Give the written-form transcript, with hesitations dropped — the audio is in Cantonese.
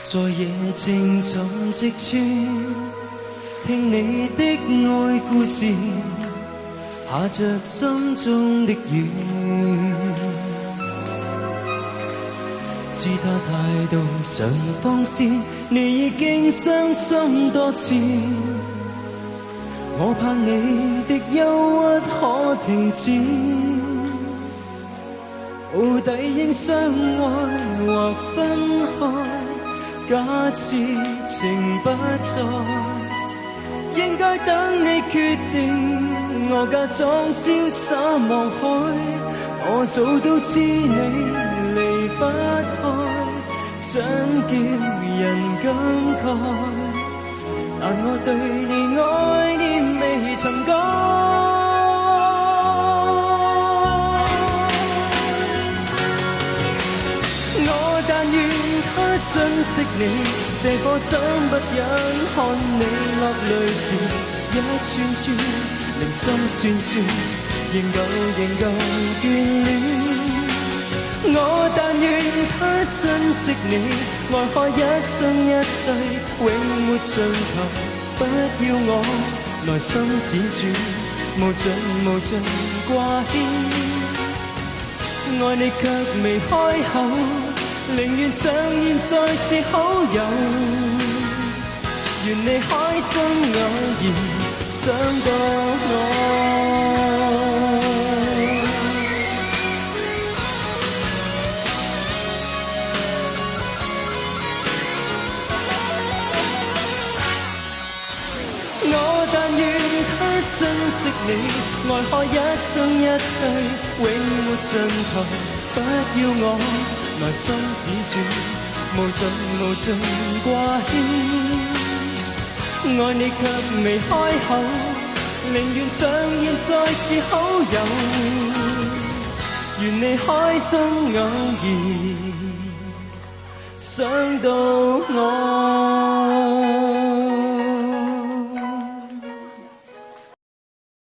在夜靜怎積穿，聽你的愛故事，下着心中的雨。知他態度常放肆，你已經傷心多次，我怕你的憂鬱可停止。到底應相愛或分開？假設情不再，應該等你決定。我假裝瀟灑望海，我早都知你離不開，怎叫人感慨？但我對你愛念未曾改。珍惜你，這顆心不忍看你落淚時，一串串令心酸酸，仍舊眷戀。我但願他珍惜你，愛可一生一世，永沒盡頭。不要我內心輾轉，無盡掛牽，愛你卻未開口。寧願像現在是好友，願你開心偶然想到我但願他珍惜你，愛可一生一世，永沒盡頭。不要我內心輾轉，無盡掛牽，愛你卻未開口，寧願像現在是好友，願你開心偶然想到我。